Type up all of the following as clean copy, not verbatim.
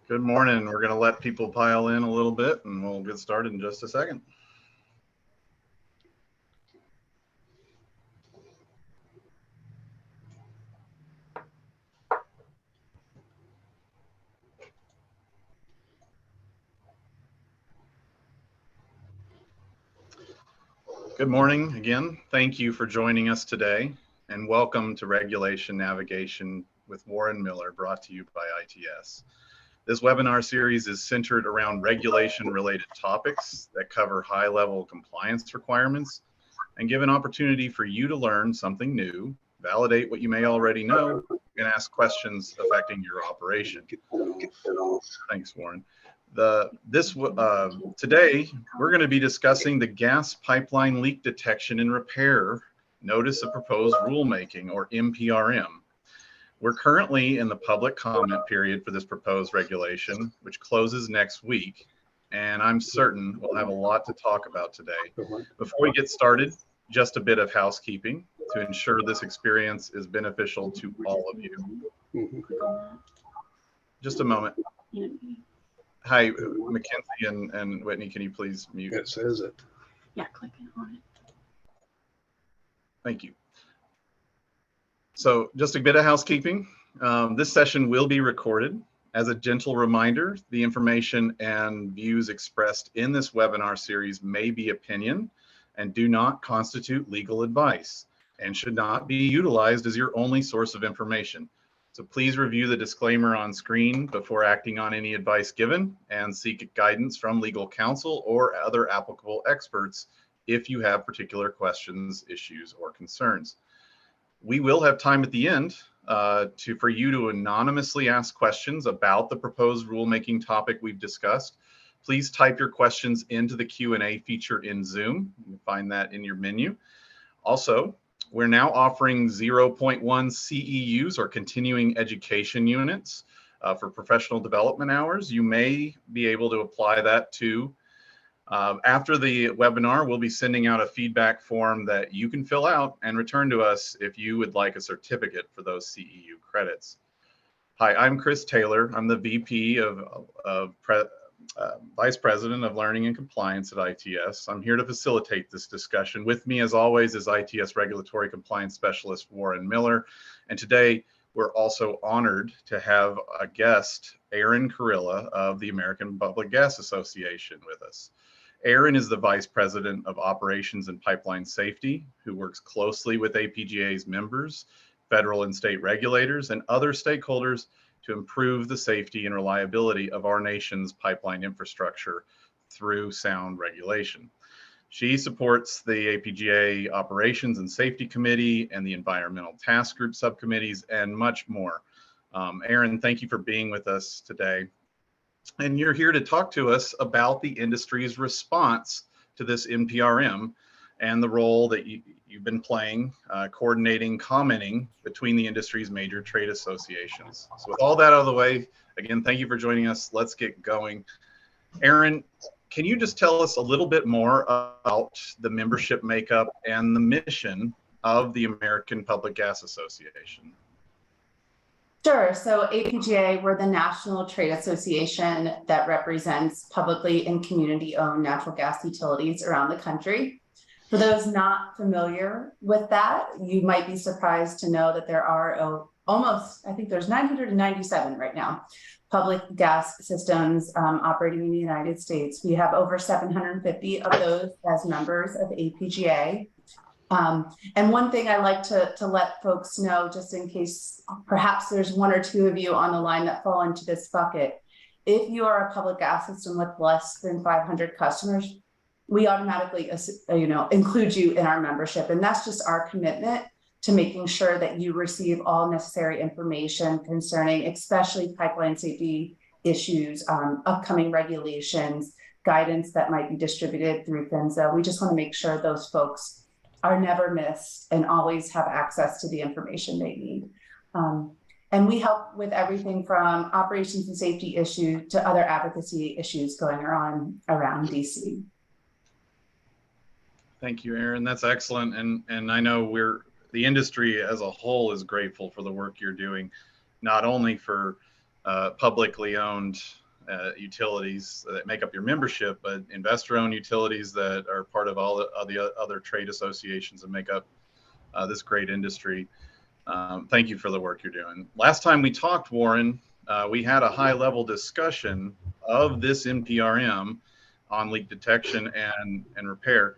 Good morning. We're going to let people pile in a little bit and we'll get started in just a second. Good morning again. Thank you for joining us today and welcome to Regulation Navigation with Warren Miller, brought to you by ITS. This webinar series is centered around regulation-related topics that cover high-level compliance requirements and give an opportunity for you to learn something new, validate what you may already know, and ask questions affecting your operation. Thanks, Warren. Today, we're going to be discussing the gas pipeline leak detection and repair notice of proposed rulemaking, or NPRM. We're currently in the public comment period for this proposed regulation, which closes next week, and I'm certain we'll have a lot to talk about today. Before we get started, just a bit of housekeeping to ensure this experience is beneficial to all of you. Just a moment. Hi, Mackenzie and Whitney, can you please mute? It says it. Yeah, clicking on it. Thank you. So just a bit of housekeeping. This session will be recorded. As a gentle reminder, the information and views expressed in this webinar series may be opinion and do not constitute legal advice and should not be utilized as your only source of information. So please review the disclaimer on screen before acting on any advice given and seek guidance from legal counsel or other applicable experts if you have particular questions, issues, or concerns. We will have time at the end for you to anonymously ask questions about the proposed rulemaking topic we've discussed. Please type your questions into the Q&A feature in Zoom. You can find that in your menu. Also, we're now offering 0.1 CEUs, or continuing education units, for professional development hours. You may be able to apply that to. After the webinar, we'll be sending out a feedback form that you can fill out and return to us if you would like a certificate for those CEU credits. Hi, I'm Chris Taylor. I'm the VP Vice President of Learning and Compliance at ITS. I'm here to facilitate this discussion. With me, as always, is ITS Regulatory Compliance Specialist Warren Miller. And today, we're also honored to have a guest, Erin Kurilla of the American Public Gas Association, with us. Erin is the Vice President of Operations and Pipeline Safety, who works closely with APGA's members, federal and state regulators, and other stakeholders to improve the safety and reliability of our nation's pipeline infrastructure through sound regulation. She supports the APGA Operations and Safety Committee and the Environmental Task Group subcommittees and much more. Erin, thank you for being with us today. And you're here to talk to us about the industry's response to this NPRM and the role that you've been playing, coordinating, commenting between the industry's major trade associations. So with all that out of the way, again, thank you for joining us. Let's get going. Erin, can you just tell us a little bit more about the membership makeup and the mission of the American Public Gas Association? Sure. So APGA, we're the national trade association that represents publicly and community-owned natural gas utilities around the country. For those not familiar with that, you might be surprised to know that there are I think there's 997 right now, public gas systems operating in the United States. We have over 750 of those as members of APGA. And one thing I like to let folks know, just in case perhaps there's one or two of you on the line that fall into this bucket, if you are a public gas system with less than 500 customers, we automatically include you in our membership. And that's just our commitment to making sure that you receive all necessary information concerning especially pipeline safety issues, upcoming regulations, guidance that might be distributed through PHMSA. We just want to make sure those folks are never missed and always have access to the information they need. And we help with everything from operations and safety issues to other advocacy issues going on around DC. Thank you, Erin. That's excellent. And I know the industry as a whole is grateful for the work you're doing, not only for publicly owned utilities that make up your membership, but investor-owned utilities that are part of all the other trade associations that make up this great industry. Thank you for the work you're doing. Last time we talked, Warren, we had a high-level discussion of this NPRM on leak detection and repair.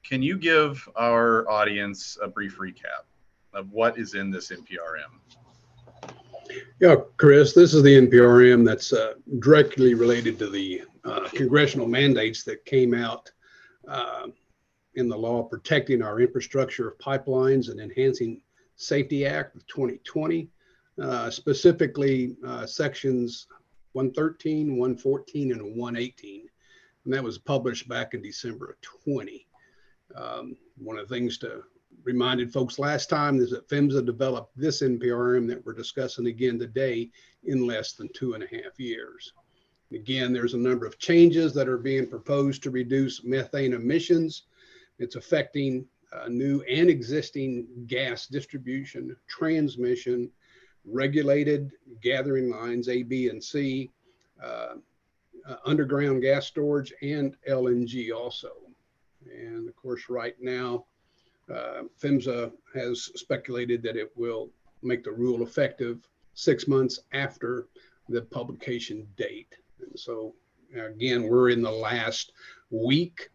Can you give our audience a brief recap of what is in this NPRM? Yeah, Chris, this is the NPRM that's directly related to the congressional mandates that came out in the law protecting our infrastructure of pipelines and enhancing Safety Act of 2020, specifically sections 113, 114, and 118. And that was published back in December of 20. One of the things to reminded folks last time is that PHMSA developed this NPRM that we're discussing again today in less than 2.5 years. Again, there's a number of changes that are being proposed to reduce methane emissions. It's affecting new and existing gas distribution, transmission, regulated gathering lines, A, B, and C, underground gas storage, and LNG also. And of course, right now, PHMSA has speculated that it will make the rule effective 6 months after the publication date. And so again, we're in the last week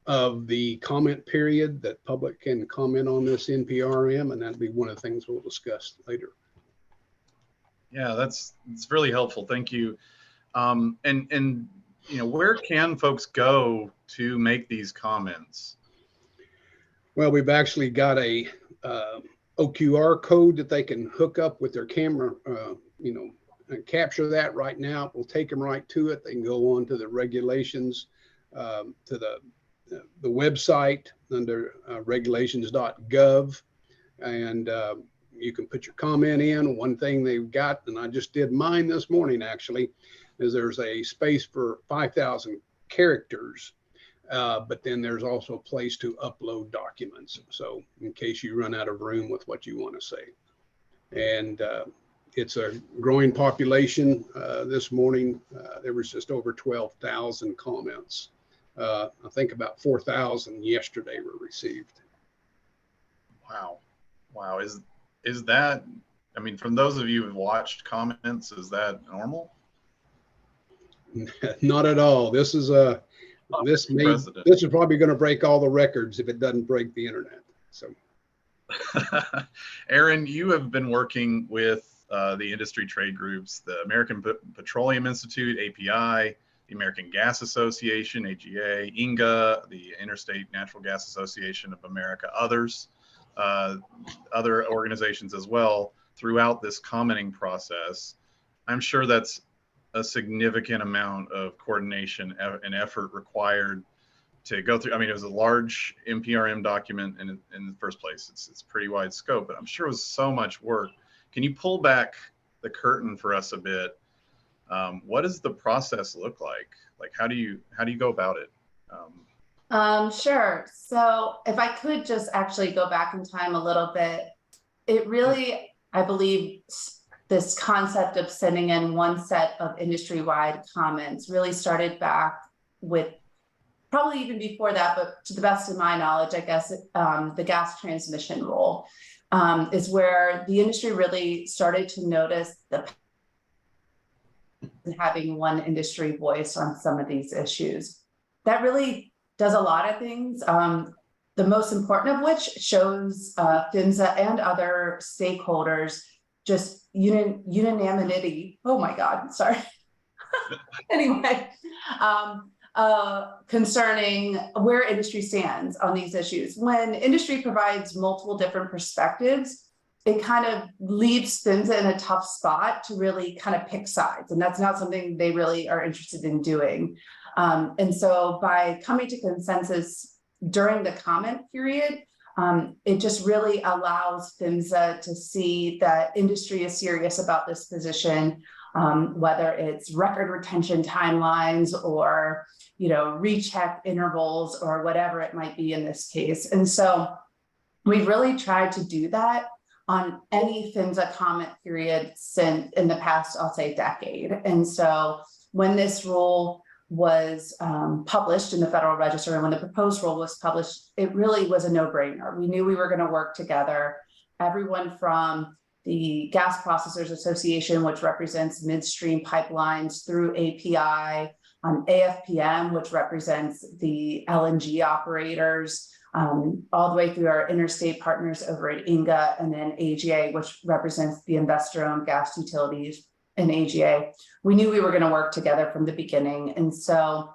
of the comment period that public can comment on this NPRM, and that'll be one of the things we'll discuss later. Yeah, it's really helpful. Thank you. And you know, where can folks go to make these comments? Well, we've actually got a OQR code that they can hook up with their camera, and capture that right now. We'll take them right to it. They can go on to the regulations, to the website under regulations.gov, and you can put your comment in. One thing they've got, and I just did mine this morning actually, is there's a space for 5,000 characters. But then there's also a place to upload documents. So in case you run out of room with what you want to say. And it's a growing population. This morning, there was just over 12,000 comments. I think about 4,000 yesterday were received. Wow. Wow. Is that, I mean, from those of you who've watched comments, is that normal? Not at all. This is this is probably going to break all the records if it doesn't break the internet. So, Erin, you have been working with the industry trade groups, the American Petroleum Institute, API, the American Gas Association, AGA, INGA, the Interstate Natural Gas Association of America, others, other organizations as well throughout this commenting process. I'm sure that's a significant amount of coordination and effort required to go through. I mean, it was a large NPRM document in the first place. It's pretty wide scope, but I'm sure it was so much work. Can you pull back the curtain for us a bit? What does the process look like? Like, how do you go about it? Sure. So if I could just actually go back in time a little bit, it really, I believe, this concept of sending in one set of industry-wide comments really started back with, probably even before that, but to the best of my knowledge, I guess, the gas transmission rule is where the industry really started to notice having one industry voice on some of these issues. That really does a lot of things. The most important of which shows PHMSA and other stakeholders just unanimity. Oh my God, sorry. Anyway, concerning where industry stands on these issues. When industry provides multiple different perspectives, it kind of leaves PHMSA in a tough spot to really kind of pick sides. And that's not something they really are interested in doing. And so by coming to consensus during the comment period, it just really allows PHMSA to see that industry is serious about this position, whether it's record retention timelines or, recheck intervals or whatever it might be in this case. And so we've really tried to do that on any PHMSA comment period since in the past, I'll say, decade. And so when this rule was published in the Federal Register and when the proposed rule was published, it really was a no-brainer. We knew we were going to work together. Everyone from the Gas Processors Association, which represents midstream pipelines, through API, AFPM, which represents the LNG operators, all the way through our interstate partners over at INGA, and then AGA, which represents the investor-owned gas utilities in AGA. We knew we were going to work together from the beginning. And so,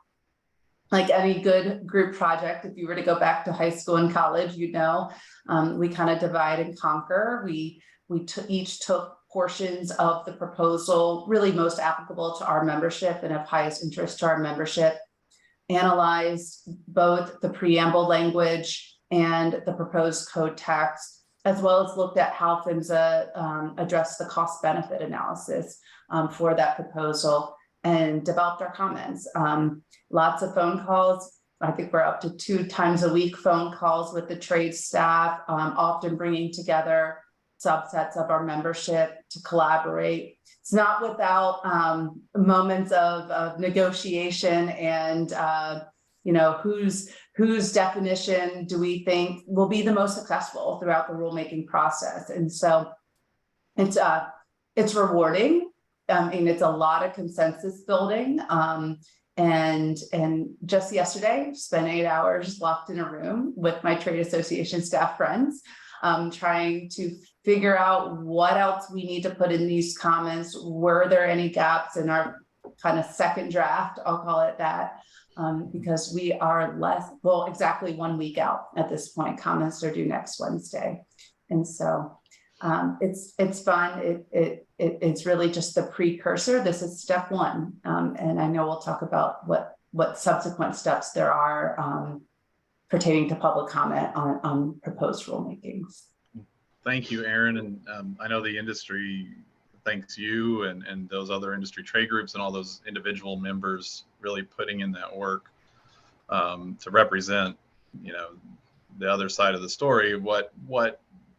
like any good group project, if you were to go back to high school and college, we kind of divide and conquer. We each took portions of the proposal, really most applicable to our membership and of highest interest to our membership, analyzed both the preamble language and the proposed code text, as well as looked at how PHMSA addressed the cost benefit analysis for that proposal and developed our comments. Lots of phone calls. I think we're up to 2 times a week phone calls with the trade staff, often bringing together subsets of our membership to collaborate. It's not without moments of negotiation and whose definition do we think will be the most successful throughout the rulemaking process. And so it's rewarding. It's a lot of consensus building. And just yesterday, spent 8 hours locked in a room with my trade association staff friends, trying to figure out what else we need to put in these comments. Were there any gaps in our kind of second draft? I'll call it that, because we are exactly 1 week out at this point. Comments are due next Wednesday. And so it's fun. It's really just the precursor. This is step 1. And I know we'll talk about what subsequent steps there are pertaining to public comment on proposed rulemakings. Thank you, Erin. And I know the industry thanks you and those other industry trade groups and all those individual members really putting in that work to represent, the other side of the story, what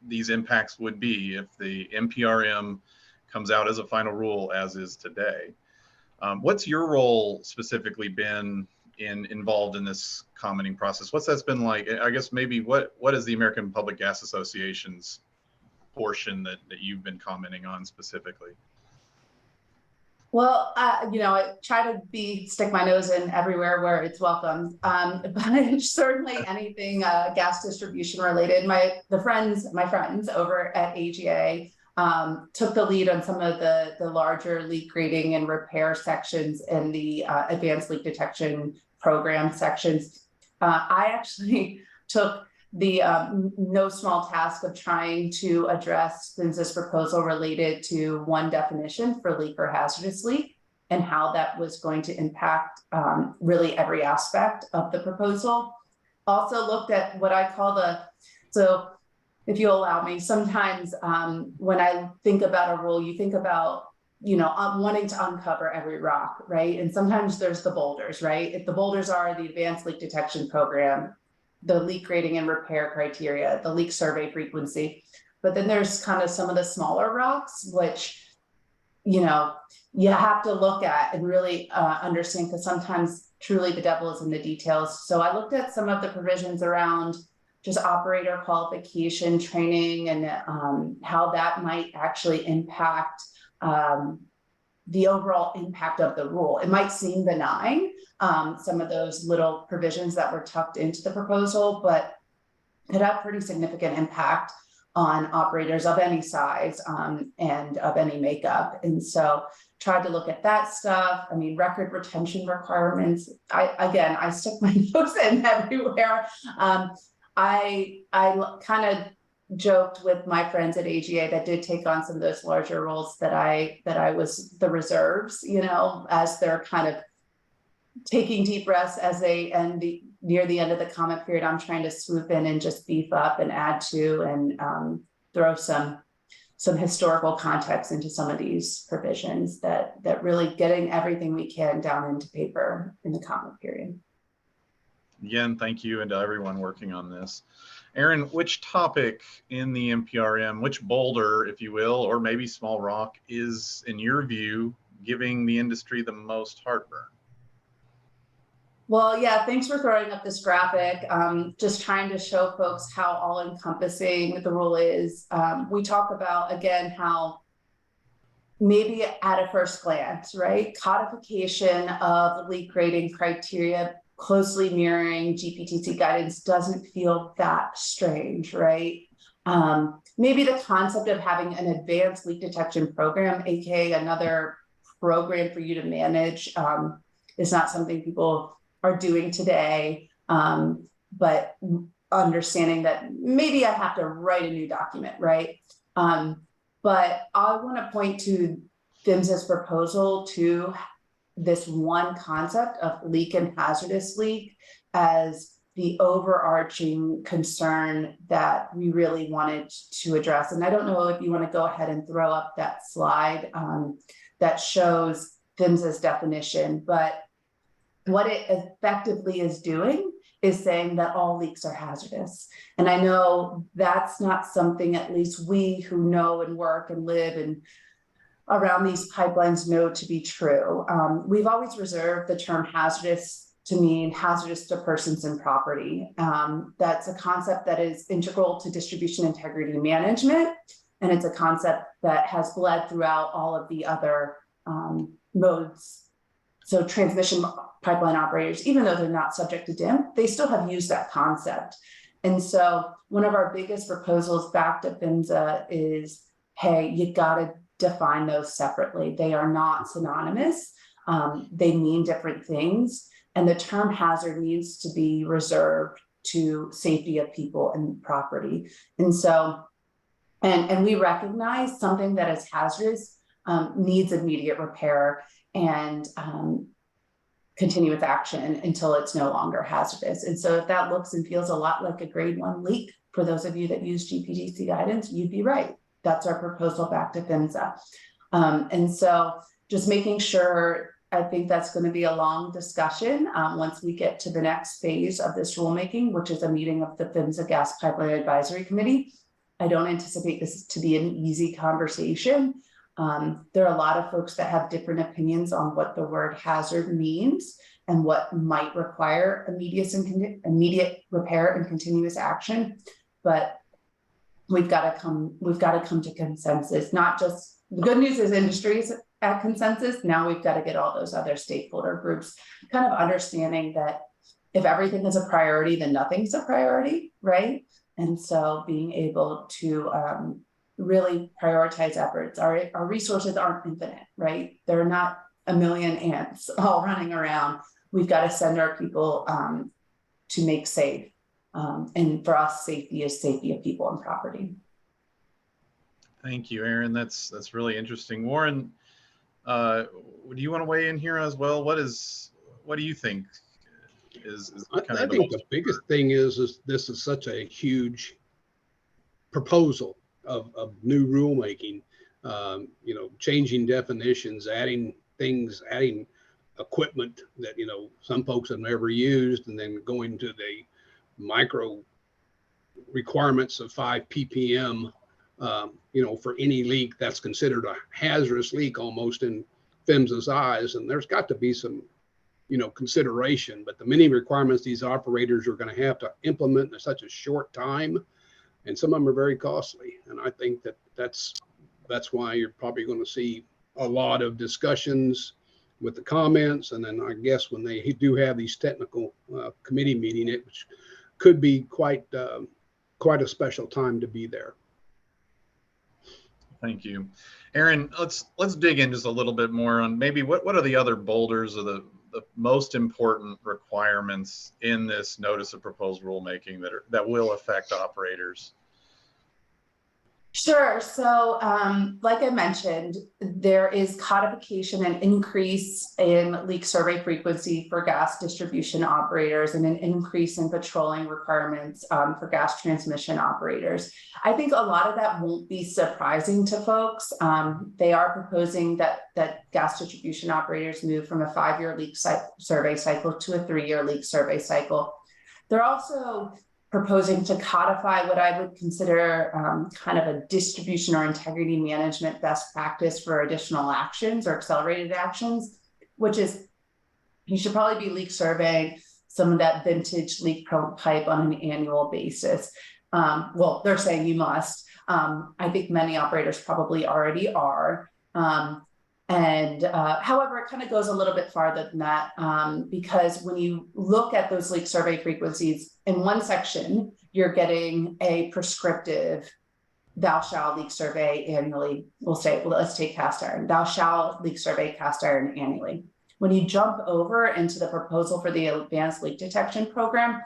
these impacts would be if the NPRM comes out as a final rule as is today. What's your role specifically been involved in this commenting process? What's that's been like? I guess maybe what is the American Public Gas Association's portion that you've been commenting on specifically? Well, I try to stick my nose in everywhere where it's welcome, but certainly anything gas distribution related. My friends over at AGA took the lead on some of the larger leak rating and repair sections in the advanced leak detection program sections. I actually took the no small task of trying to address PHMSA's proposal related to one definition for leak or hazardous leak and how that was going to impact really every aspect of the proposal. Also looked at what I call so if you allow me, sometimes when I think about a rule, you think about wanting to uncover every rock, right? And sometimes there's the boulders, right? If the boulders are the advanced leak detection program, the leak rating and repair criteria, the leak survey frequency. But then there's kind of some of the smaller rocks, which, you have to look at and really understand, because sometimes truly the devil is in the details. So I looked at some of the provisions around just operator qualification training and how that might actually impact the overall impact of the rule. It might seem benign, some of those little provisions that were tucked into the proposal, but it had pretty significant impact on operators of any size and of any makeup. And so tried to look at that stuff. Record retention requirements. I stick my nose in everywhere. I kind of joked with my friends at AGA that did take on some of those larger roles that I was the reserves, as they're kind of taking deep breaths as they end near the end of the comment period. I'm trying to swoop in and just beef up and add to and throw some some historical context into some of these provisions that really getting everything we can down into paper in the comment period. Again, thank you and to everyone working on this. Erin, which topic in the NPRM, which boulder, if you will, or maybe small rock, is, in your view, giving the industry the most heartburn? Well, yeah, thanks for throwing up this graphic. Just trying to show folks how all-encompassing the rule is. We talk about, again, how maybe at a first glance, right? Codification of leak rating criteria closely mirroring GPTC guidance doesn't feel that strange, right? Maybe the concept of having an advanced leak detection program, aka another program for you to manage, is not something people are doing today, but understanding that maybe I have to write a new document, right? But I want to point to PHMSA's proposal to this one concept of leak and hazardous leak as the overarching concern that we really wanted to address. And I don't know if you want to go ahead and throw up that slide that shows PHMSA's definition, but what it effectively is doing is saying that all leaks are hazardous. And I know that's not something, at least we who know and work and live and around these pipelines know to be true. We've always reserved the term hazardous to mean hazardous to persons and property. That's a concept that is integral to distribution integrity management. And it's a concept that has bled throughout all of the other modes. So transmission pipeline operators, even though they're not subject to DIM, they still have used that concept. And so one of our biggest proposals back to PHMSA is, hey, you gotta define those separately. They are not synonymous. They mean different things. And the term hazard needs to be reserved to safety of people and property. And so, and we recognize something that is hazardous needs immediate repair and continuous action until it's no longer hazardous. And so if that looks and feels a lot like a grade 1 leak, for those of you that use GPTC guidance, you'd be right. That's our proposal back to PHMSA. And so just making sure, I think that's going to be a long discussion once we get to the next phase of this rulemaking, which is a meeting of the PHMSA Gas Pipeline Advisory Committee. I don't anticipate this to be an easy conversation. There are a lot of folks that have different opinions on what the word hazard means and what might require immediate repair and continuous action. But we've got to come to consensus. Not just the good news is industry is at consensus. Now we've got to get all those other stakeholder groups kind of understanding that if everything is a priority, then nothing's a priority, right? And so being able to really prioritize efforts. Our resources aren't infinite, right? They're not a million ants all running around. We've got to send our people to make safe. And for us, safety is safety of people and property. Thank you, Erin. That's really interesting. Warren, do you want to weigh in here as well? What do you think is kind I think the biggest thing is this is such a huge proposal of new rulemaking, changing definitions, adding things, adding equipment that, some folks have never used, and then going to the micro requirements of 5 ppm, for any leak that's considered a hazardous leak almost in PHMSA's eyes. And there's got to be some, consideration, but the many requirements these operators are going to have to implement in such a short time, and some of them are very costly. And I think that's why you're probably going to see a lot of discussions with the comments. And then I guess when they do have these technical committee meeting, which could be quite a special time to be there. Thank you, Erin. Let's dig in just a little bit more on maybe what are the other boulders or the most important requirements in this notice of proposed rulemaking that will affect operators. Sure. So, like I mentioned, there is codification and increase in leak survey frequency for gas distribution operators and an increase in patrolling requirements for gas transmission operators. I think a lot of that won't be surprising to folks. They are proposing that gas distribution operators move from a 5-year leak survey cycle to a 3-year leak survey cycle. They're also proposing to codify what I would consider kind of a distribution or integrity management best practice for additional actions or accelerated actions, which is you should probably be leak surveying some of that vintage leak pipe on an annual basis. Well, they're saying you must. I think many operators probably already are. However, it kind of goes a little bit farther than that because when you look at those leak survey frequencies, in one section, you're getting a prescriptive, thou shalt leak survey annually. We'll say, well, let's take cast iron. Thou shalt leak survey cast iron annually. When you jump over into the proposal for the advanced leak detection program,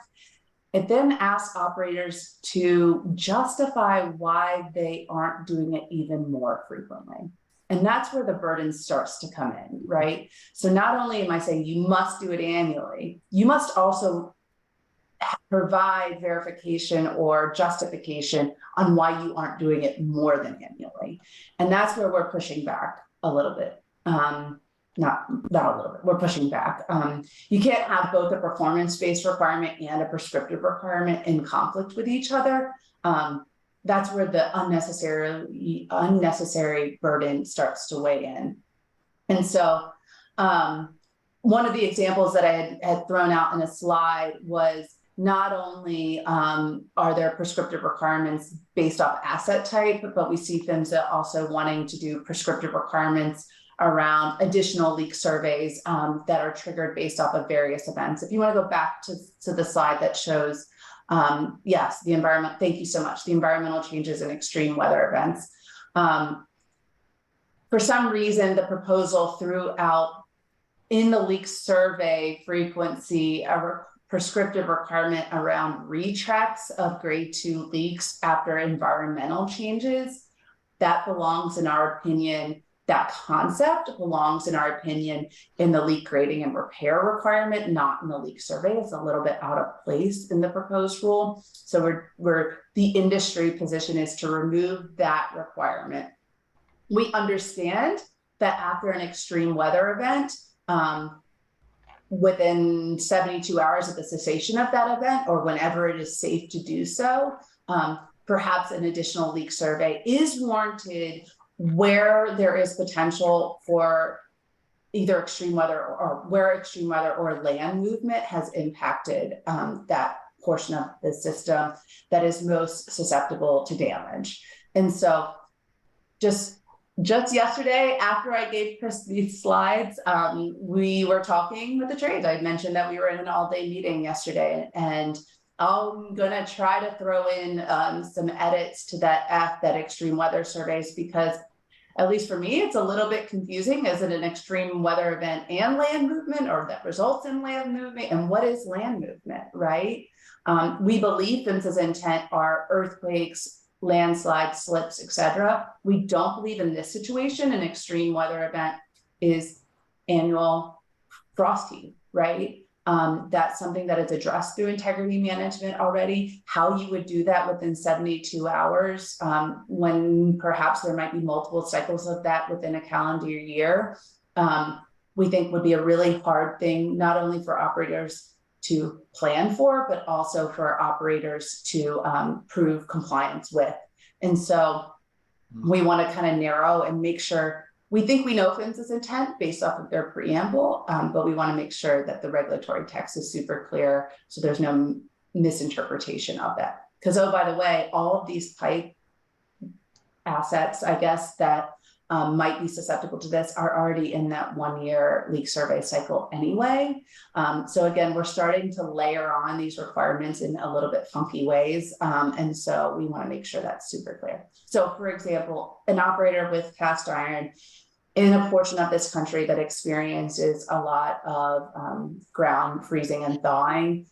it then asks operators to justify why they aren't doing it even more frequently. And that's where the burden starts to come in, right? So not only am I saying you must do it annually, you must also provide verification or justification on why you aren't doing it more than annually. And that's where we're pushing back a little bit. Not a little bit, we're pushing back. You can't have both a performance-based requirement and a prescriptive requirement in conflict with each other. That's where the unnecessary burden starts to weigh in. And so one of the examples that I had thrown out in a slide was not only are there prescriptive requirements based off asset type, but we see PHMSA also wanting to do prescriptive requirements around additional leak surveys that are triggered based off of various events. If you want to go back to the slide that shows, yes, the environment, thank you so much, the environmental changes and extreme weather events. For some reason, the proposal threw out in the leak survey frequency a prescriptive requirement around rechecks of grade 2 leaks after environmental changes. That belongs, in our opinion, that concept belongs, in our opinion, in the leak grading and repair requirement, not in the leak survey. It's a little bit out of place in the proposed rule. So the industry position is to remove that requirement. We understand that after an extreme weather event, within 72 hours of the cessation of that event, or whenever it is safe to do so, perhaps an additional leak survey is warranted where there is potential for either extreme weather or where extreme weather or land movement has impacted that portion of the system that is most susceptible to damage. And so just yesterday, after I gave Chris these slides, we were talking with the trades. I mentioned that we were in an all-day meeting yesterday, and I'm gonna try to throw in some edits to that extreme weather surveys, because at least for me, it's a little bit confusing. Is it an extreme weather event and land movement, or that results in land movement? And what is land movement, right? We believe PHMSA's intent are earthquakes, landslides, slips, etc. We don't believe in this situation an extreme weather event is annual frost heave, right? That's something that is addressed through integrity management already. How you would do that within 72 hours, when perhaps there might be multiple cycles of that within a calendar year, we think would be a really hard thing, not only for operators to plan for, but also for operators to prove compliance with. And so we want to kind of narrow and make sure. We think we know PHMSA's intent based off of their preamble, but we want to make sure that the regulatory text is super clear so there's no misinterpretation of that. Because, oh, by the way, all of these pipe assets, I guess, that might be susceptible to this are already in that 1-year leak survey cycle anyway. So again, we're starting to layer on these requirements in a little bit funky ways. And so we want to make sure that's super clear. So for example, an operator with cast iron in a portion of this country that experiences a lot of ground freezing and thawing,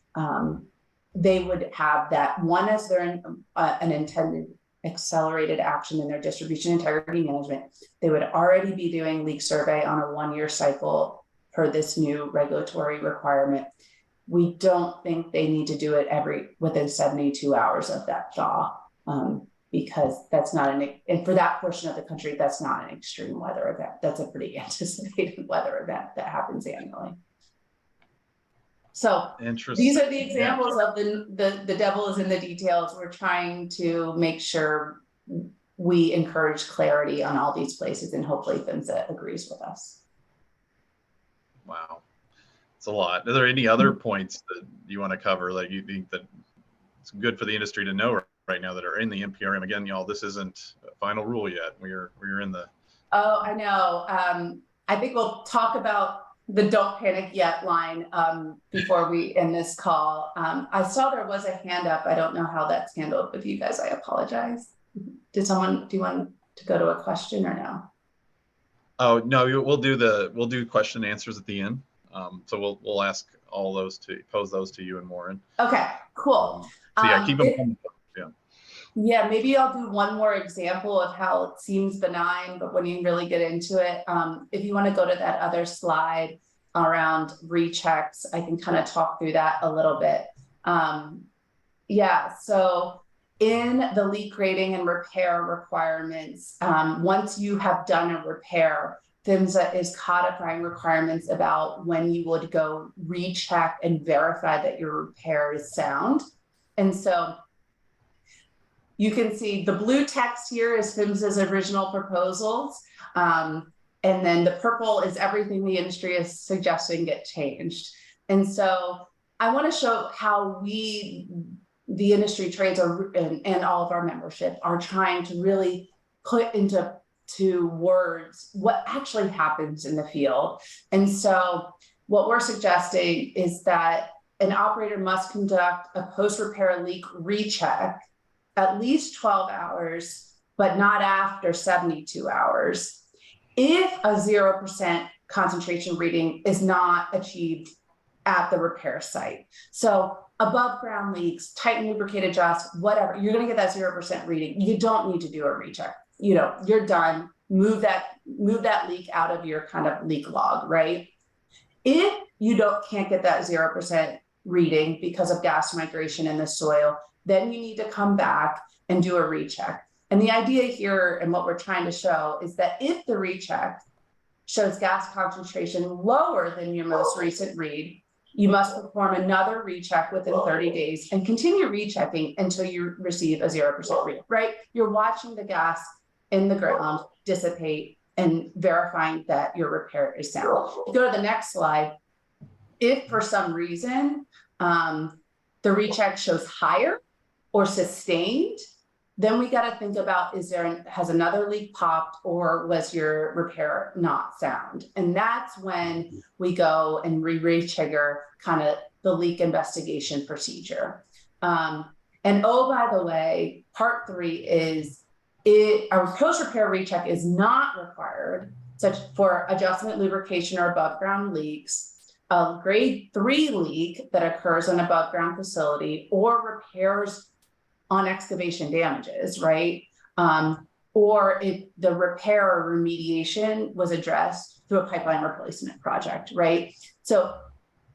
they would have that one as their an intended accelerated action in their distribution integrity management, they would already be doing leak survey on a 1-year cycle per this new regulatory requirement. We don't think they need to do it within 72 hours of that thaw, because that's not and for that portion of the country, that's not an extreme weather event. That's a pretty anticipated weather event that happens annually. So these are the examples of the devil is in the details. We're trying to make sure we encourage clarity on all these places, and hopefully PHMSA agrees with us. Wow, it's a lot. Are there any other points that you want to cover that you think that it's good for the industry to know right now that are in the NPRM? Again, y'all, this isn't a final rule yet. We're in the. Oh, I know. I think we'll talk about the don't panic yet line before we end this call. I saw there was a hand up. I don't know how that's handled with you guys. I apologize. Do you want to go to a question or no? Oh, no, we'll do question and answers at the end. So we'll ask all those pose those to you and Warren. Okay, cool. So yeah, keep them coming. Yeah. Yeah, maybe I'll do one more example of how it seems benign, but when you really get into it, if you want to go to that other slide around rechecks, I can kind of talk through that a little bit. Yeah, so in the leak rating and repair requirements, once you have done a repair, PHMSA is codifying requirements about when you would go recheck and verify that your repair is sound. And so you can see the blue text here is PHMSA's original proposals. And then the purple is everything the industry is suggesting get changed. And so I want to show how the industry trades and all of our membership are trying to really put into words what actually happens in the field. And so what we're suggesting is that an operator must conduct a post-repair leak recheck at least 12 hours, but not after 72 hours, if a 0% concentration reading is not achieved at the repair site. So above ground leaks, tight and lubricated josts, whatever, you're gonna get that 0% reading. You don't need to do a recheck. You're done. Move that leak out of your kind of leak log, right? If you can't get that 0% reading because of gas migration in the soil, then you need to come back and do a recheck. And the idea here and what we're trying to show is that if the recheck shows gas concentration lower than your most recent read, you must perform another recheck within 30 days and continue rechecking until you receive a 0% read, right? You're watching the gas in the ground dissipate and verifying that your repair is sound. Go to the next slide. If for some reason the recheck shows higher or sustained, then we got to think about, has another leak popped, or was your repair not sound? And that's when we go and re-trigger kind of the leak investigation procedure. And oh, by the way, part 3 is our post-repair recheck is not required such for adjustment, lubrication, or above ground leaks, a grade 3 leak that occurs in an above ground facility, or repairs on excavation damages, right? Or if the repair or remediation was addressed through a pipeline replacement project, right? So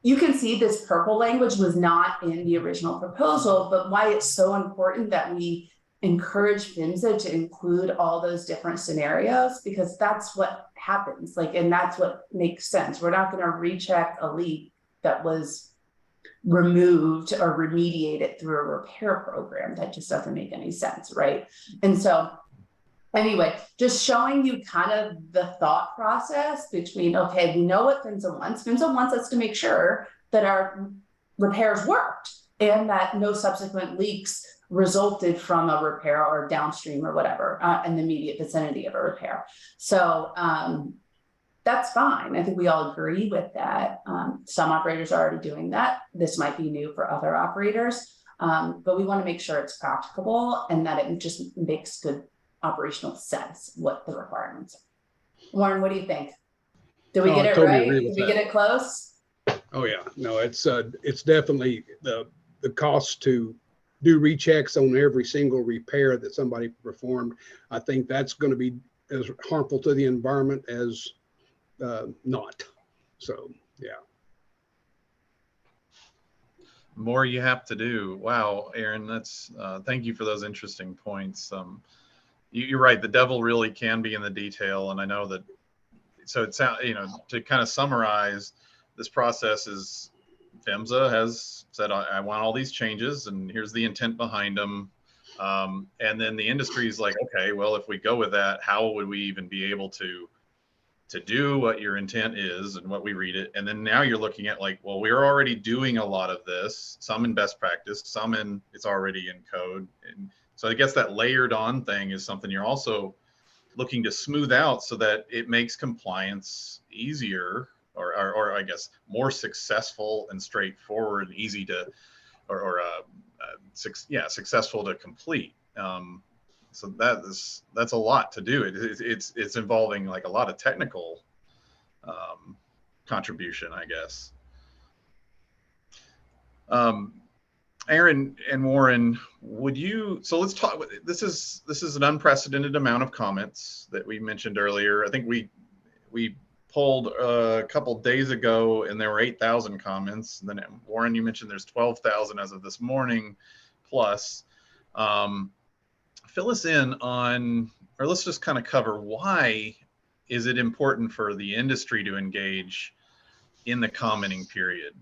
you can see this purple language was not in the original proposal, but why it's so important that we encourage PHMSA to include all those different scenarios, because that's what happens, and that's what makes sense. We're not going to recheck a leak that was removed or remediated through a repair program. That just doesn't make any sense, right? And so anyway, just showing you kind of the thought process between, okay, we know what PHMSA wants. PHMSA wants us to make sure that our repairs worked and that no subsequent leaks resulted from a repair or downstream or whatever in the immediate vicinity of a repair. So that's fine. I think we all agree with that. Some operators are already doing that. This might be new for other operators, but we want to make sure it's practicable and that it just makes good operational sense what the requirements are. Warren, what do you think? Did we get it right? Did we get it close? Oh yeah, no, it's definitely the cost to do rechecks on every single repair that somebody performed. I think that's going to be as harmful to the environment as not. So, yeah. More you have to do. Wow, Erin, that's thank you for those interesting points. You're right. The devil really can be in the detail, and I know that. So it sounds, to kind of summarize, this process is PHMSA has said, I want all these changes, and here's the intent behind them. And then the industry is like, okay, well, if we go with that, how would we even be able to do what your intent is and what we read it? And then now you're looking at like, well, we're already doing a lot of this, some in best practice, some in it's already in code. And so I guess that layered on thing is something you're also looking to smooth out so that it makes compliance easier or I guess more successful and straightforward and easy to, successful to complete. So that's a lot to do. It's involving like a lot of technical contribution, I guess. Erin and Warren, so let's talk. This is an unprecedented amount of comments that we mentioned earlier. I think we polled a couple days ago and there were 8,000 comments. And then Warren, you mentioned there's 12,000 as of this morning plus. Fill us in on, or let's just kind of cover, why is it important for the industry to engage in the commenting period?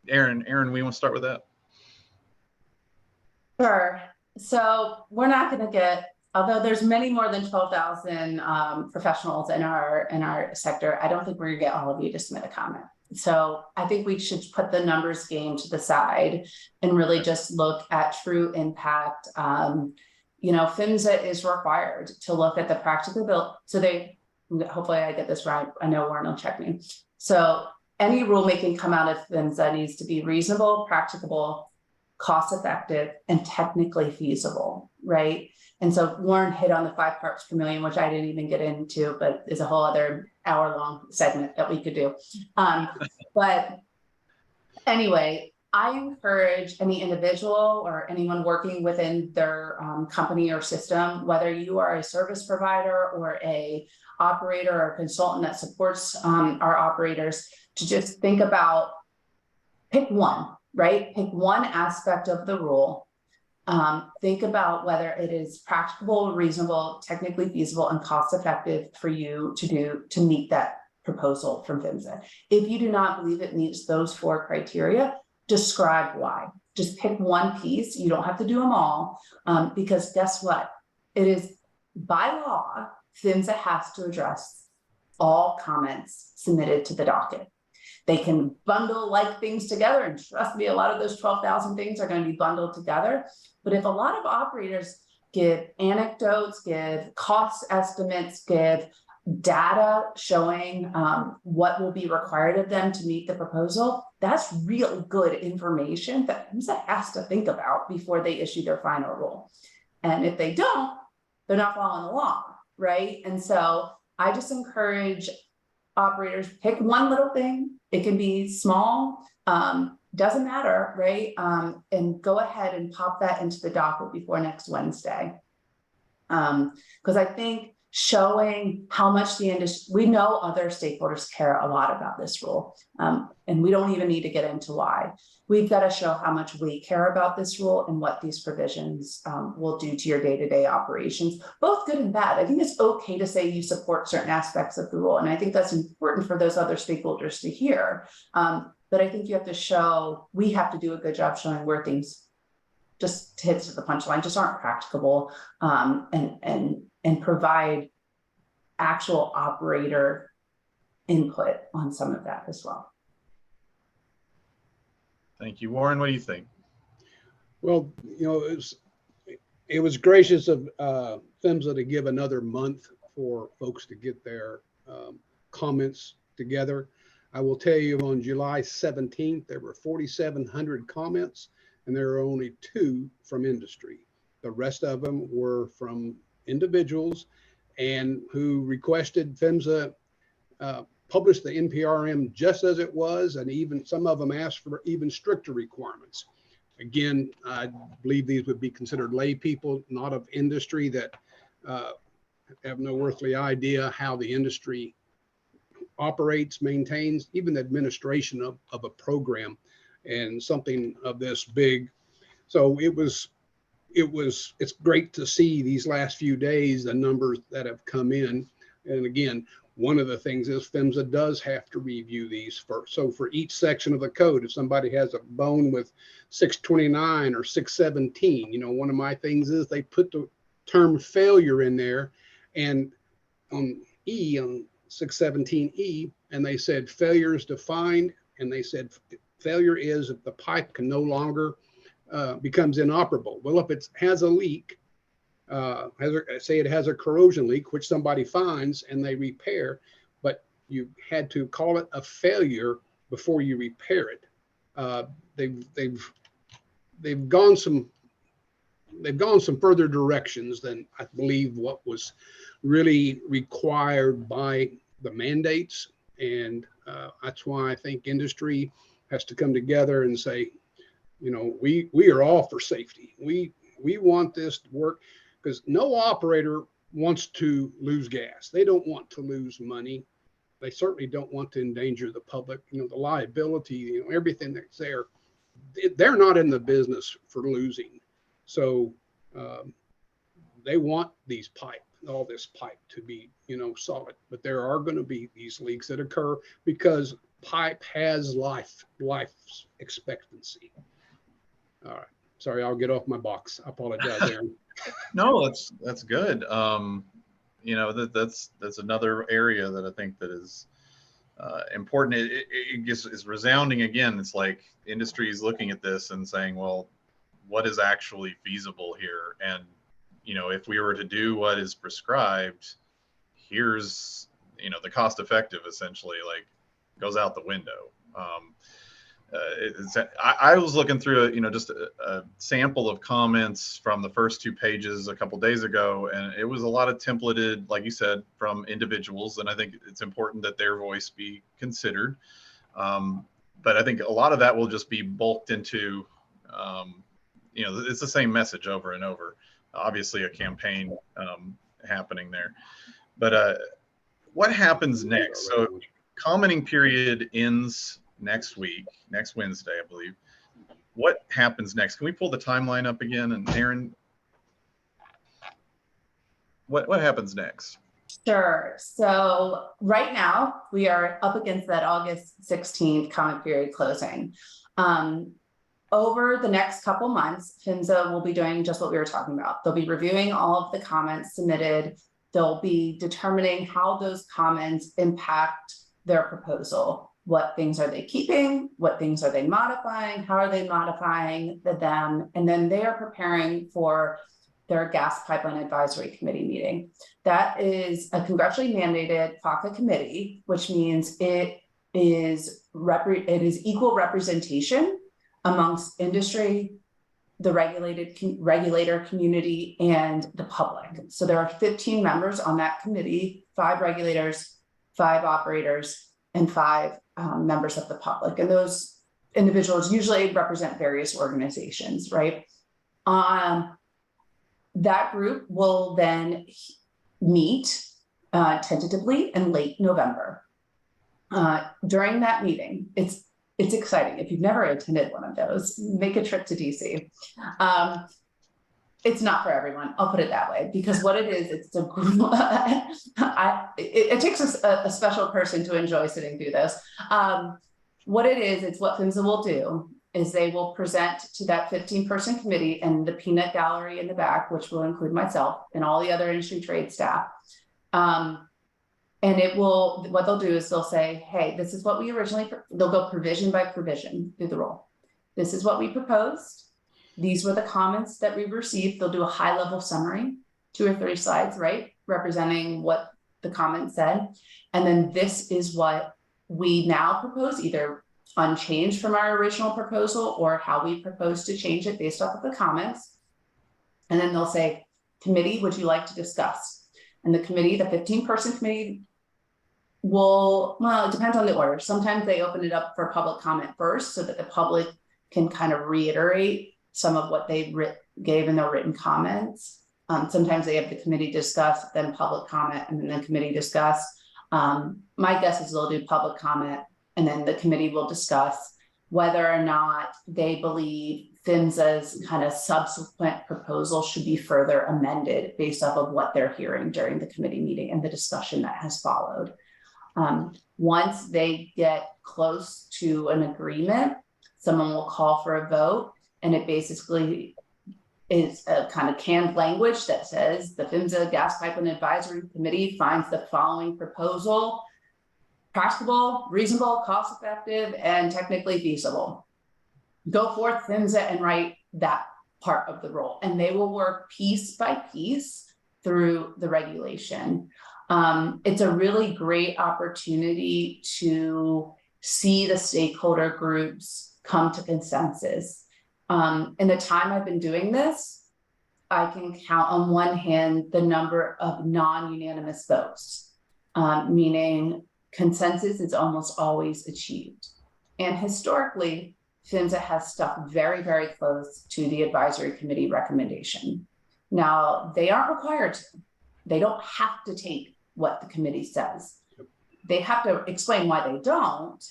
Erin, we want to start with that? Sure. So we're not going to get, although there's many more than 12,000 professionals in our sector, I don't think we're going to get all of you to submit a comment. So I think we should put the numbers game to the side and really just look at true impact. PHMSA is required to look at the practicability. So hopefully I get this right. I know Warren will check me. So any rulemaking come out of PHMSA needs to be reasonable, practicable, cost-effective, and technically feasible, right? And so Warren hit on the 5 parts per million, which I didn't even get into, but is a whole other hour-long segment that we could do. But anyway, I encourage any individual or anyone working within their company or system, whether you are a service provider or a operator or a consultant that supports our operators, to just think about, pick one, right? Pick one aspect of the rule. Think about whether it is practicable, reasonable, technically feasible, and cost-effective for you to meet that proposal from PHMSA. If you do not believe it meets those 4 criteria, describe why. Just pick one piece. You don't have to do them all, because guess what? It is by law, PHMSA has to address all comments submitted to the docket. They can bundle like things together, and trust me, a lot of those 12,000 things are going to be bundled together. But if a lot of operators give anecdotes, give cost estimates, give data showing what will be required of them to meet the proposal, that's really good information that PHMSA has to think about before they issue their final rule. And if they don't, they're not following the law, right? And so I just encourage operators, pick one little thing. It can be small, doesn't matter, right? And go ahead and pop that into the docket before next Wednesday. Because I think showing how much the industry, we know other stakeholders care a lot about this rule, and we don't even need to get into why. We've got to show how much we care about this rule and what these provisions will do to your day-to-day operations, both good and bad. I think it's okay to say you support certain aspects of the rule, and I think that's important for those other stakeholders to hear. But I think you have to show, we have to do a good job showing where things just hits the punchline, just aren't practicable, and provide actual operator input on some of that as well. Thank you. Warren, what do you think? Well, it was gracious of PHMSA to give another month for folks to get their comments together. I will tell you, on July 17th, there were 4,700 comments, and there were only 2 from industry. The rest of them were from individuals and who requested PHMSA publish the NPRM just as it was, and even some of them asked for even stricter requirements. Again, I believe these would be considered lay people, not of industry, that have no earthly idea how the industry operates, maintains, even the administration of a program and something of this big. So it's great to see these last few days, the numbers that have come in. And again, one of the things is PHMSA does have to review these first. So for each section of the code, if somebody has a bone with 629 or 617, you know, one of my things is they put the term failure in there, and on 617E, and they said failure is defined, and they said failure is if the pipe can no longer becomes inoperable. Well, if it has a leak, say it has a corrosion leak, which somebody finds and they repair, but you had to call it a failure before you repair it. They've gone some further directions than I believe what was really required by the mandates, and that's why I think industry has to come together and say, you know, we are all for safety. We want this to work, because no operator wants to lose gas. They don't want to lose money. They certainly don't want to endanger the public. You know, the liability, you know, everything that's there. They're not in the business for losing. So they want all this pipe to be, you know, solid. But there are going to be these leaks that occur because pipe has life expectancy. All right. Sorry, I'll get off my box. I apologize, Erin. No, that's good. You know, that's another area that I think that is important. It just is resounding again. It's like industry is looking at this and saying, well, what is actually feasible here? And, you know, if we were to do what is prescribed, here's, you know, the cost effective essentially like goes out the window. I was looking through just a sample of comments from the first 2 pages a couple days ago, and it was a lot of templated, like you said, from individuals, and I think it's important that their voice be considered. But I think a lot of that will just be bulked into, it's the same message over and over. Obviously, a campaign happening there. But what happens next? So, commenting period ends next Wednesday, I believe. What happens next? Can we pull the timeline up again? And Erin, what happens next? Sure. So right now we are up against that August 16th comment period closing. Over the next couple months, PHMSA will be doing just what we were talking about. They'll be reviewing all of the comments submitted. They'll be determining how those comments impact their proposal. What things are they keeping? What things are they modifying? How are they modifying them? And then they are preparing for their Gas Pipeline Advisory Committee meeting. That is a congressionally mandated FACA committee, which means it is equal representation amongst industry, the regulator community, and the public. So there are 15 members on that committee, 5 regulators, 5 operators, and 5 members of the public. And those individuals usually represent various organizations, right? That group will then meet tentatively in late November. During that meeting, it's exciting. If you've never attended one of those, make a trip to DC. It's not for everyone, I'll put it that way, because what it is, it's a group. It takes a special person to enjoy sitting through this. What it is, it's what PHMSA will do is they will present to that 15-person committee and the peanut gallery in the back, which will include myself and all the other industry trade staff. And what they'll do is they'll say, hey, this is what we they'll go provision by provision through the rule. This is what we proposed. These were the comments that we received. They'll do a high-level summary, 2 or 3 slides, right, representing what the comment said. And then this is what we now propose, either unchanged from our original proposal or how we propose to change it based off of the comments. And then they'll say, committee, would you like to discuss? And the committee, the 15-person committee, it depends on the order. Sometimes they open it up for public comment first so that the public can kind of reiterate some of what they gave in their written comments. Sometimes they have the committee discuss, then public comment, and then the committee discuss. My guess is they'll do public comment, and then the committee will discuss whether or not they believe PHMSA's kind of subsequent proposal should be further amended based off of what they're hearing during the committee meeting and the discussion that has followed. Once they get close to an agreement, someone will call for a vote, and it basically is a kind of canned language that says the PHMSA Gas Pipeline Advisory Committee finds the following proposal practicable, reasonable, cost-effective, and technically feasible. Go forth, PHMSA, and write that part of the rule, and they will work piece by piece through the regulation. It's a really great opportunity to see the stakeholder groups come to consensus. In the time I've been doing this, I can count on one hand the number of non-unanimous votes, meaning consensus is almost always achieved. And historically, PHMSA has stuck very, very close to the advisory committee recommendation. Now, they aren't required to. They don't have to take what the committee says. They have to explain why they don't.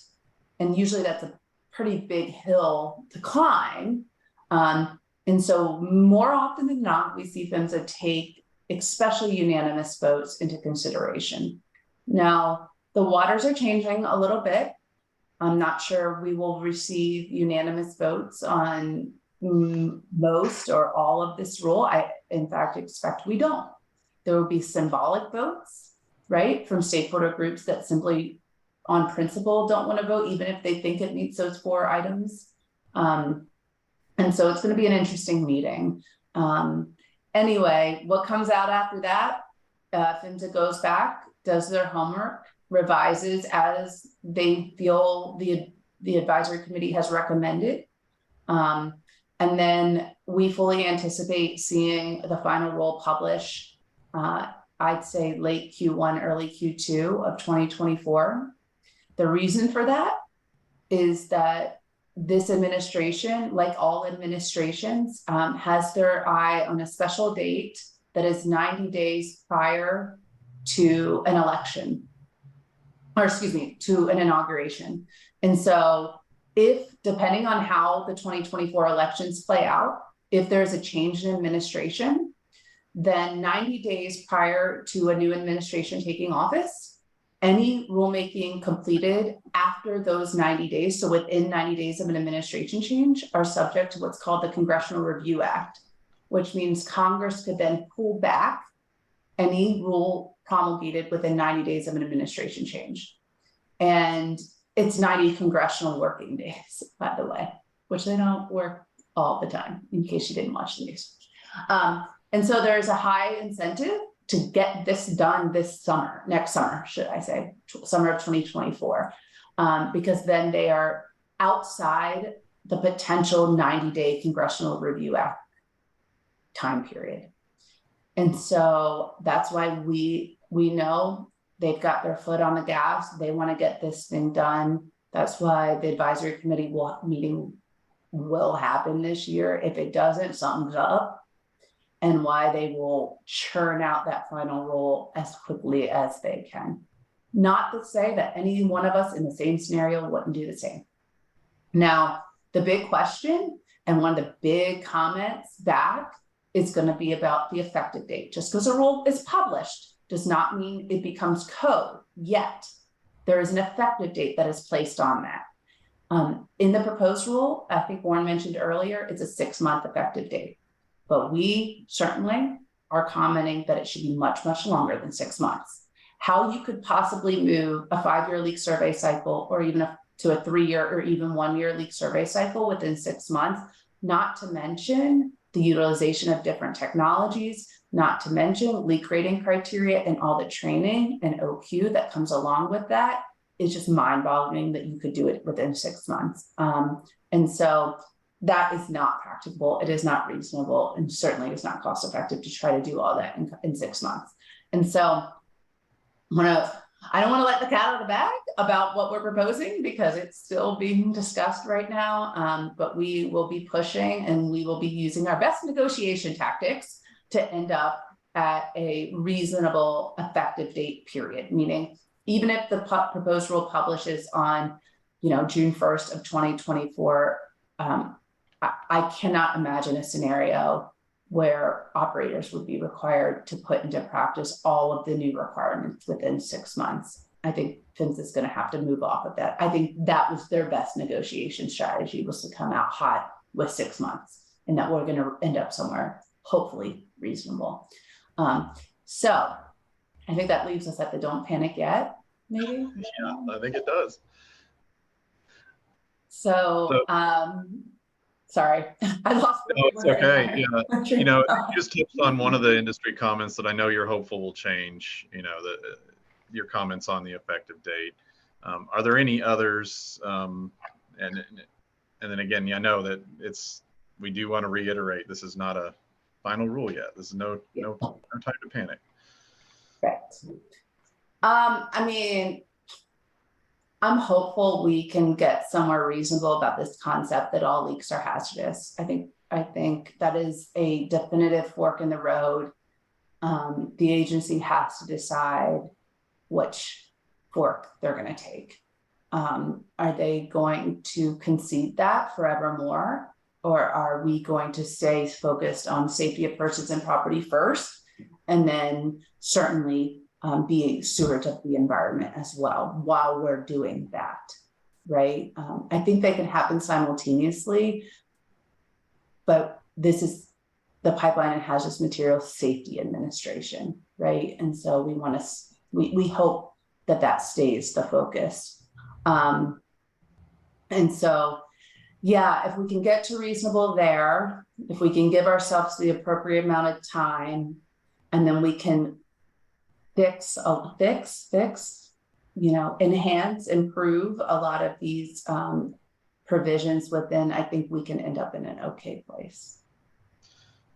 And usually that's a pretty big hill to climb. And so more often than not, we see PHMSA take especially unanimous votes into consideration. Now, the waters are changing a little bit. I'm not sure we will receive unanimous votes on most or all of this rule. I, in fact, expect we don't. There will be symbolic votes, right, from stakeholder groups that simply on principle don't want to vote, even if they think it meets those 4 items. And so it's going to be an interesting meeting. Anyway, what comes out after that, PHMSA goes back, does their homework, revises as they feel the advisory committee has recommended. And then we fully anticipate seeing the final rule publish, I'd say late Q1, early Q2 of 2024. The reason for that is that this administration, like all administrations, has their eye on a special date that is 90 days prior to an election, or excuse me, to an inauguration. And so if, depending on how the 2024 elections play out, if there's a change in administration, then 90 days prior to a new administration taking office, any rulemaking completed after those 90 days, so within 90 days of an administration change, are subject to what's called the Congressional Review Act, which means Congress could then pull back any rule promulgated within 90 days of an administration change. And it's 90 congressional working days, by the way, which they don't work all the time, in case you didn't watch the news. And so there's a high incentive to get this done this summer, next summer, should I say, summer of 2024, because then they are outside the potential 90-day Congressional Review Act time period. And so that's why we know they've got their foot on the gas. They want to get this thing done. That's why the advisory committee meeting will happen this year. If it doesn't, something's up. And why they will churn out that final rule as quickly as they can. Not to say that any one of us in the same scenario wouldn't do the same. Now, the big question and one of the big comments back is going to be about the effective date. Just because a rule is published does not mean it becomes code yet. There is an effective date that is placed on that. In the proposed rule, I think Warren mentioned earlier, it's a 6-month effective date. But we certainly are commenting that it should be much, much longer than 6 months. How you could possibly move a 5-year leak survey cycle or even to a 3-year or even 1-year leak survey cycle within 6 months, not to mention the utilization of different technologies, not to mention leak rating criteria and all the training and OQ that comes along with that, is just mind-boggling that you could do it within 6 months. And so that is not practicable. It is not reasonable, and certainly is not cost effective to try to do all that in 6 months. And so I want to I don't want to let the cat out of the bag about what we're proposing because it's still being discussed right now. But we will be pushing and we will be using our best negotiation tactics to end up at a reasonable effective date period, meaning even if the proposed rule publishes on, June 1st of 2024, I cannot imagine a scenario where operators would be required to put into practice all of the new requirements within 6 months. I think PHMSA is going to have to move off of that. I think that was their best negotiation strategy, was to come out hot with 6 months, and that we're going to end up somewhere hopefully reasonable. So I think that leaves us at the don't panic yet, maybe. Yeah, I think it does. So sorry, I lost. No, it's okay. Yeah. You just touched on one of the industry comments that I know you're hopeful will change, your comments on the effective date. Are there any others? And then again, I know that we do want to reiterate, this is not a final rule yet. This is no time to panic. Correct. I mean, I'm hopeful we can get somewhere reasonable about this concept that all leaks are hazardous. I think that is a definitive fork in the road. The agency has to decide which fork they're going to take. Are they going to concede that forevermore? Or are we going to stay focused on safety of persons and property first, and then certainly be stewards of the environment as well while we're doing that, right? I think they can happen simultaneously, but this is the Pipeline and Hazardous Materials Safety Administration, right? And so we hope that stays the focus. And so, yeah, if we can get to reasonable there, if we can give ourselves the appropriate amount of time, and then we can fix, enhance, improve a lot of these provisions within, I think we can end up in an okay place.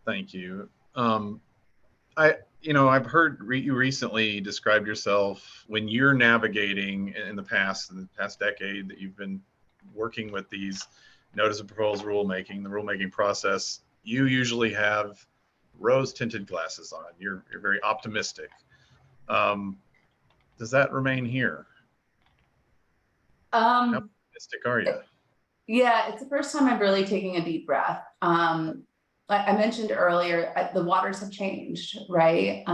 Thank you. I've heard you recently describe yourself when you're navigating in the past decade that you've been working with these notice of proposed rulemaking, the rulemaking process, you usually have rose tinted glasses on. You're very optimistic. Does that remain here? How optimistic are you? Yeah, it's the first time I'm really taking a deep breath. Like I mentioned earlier, the waters have changed, right?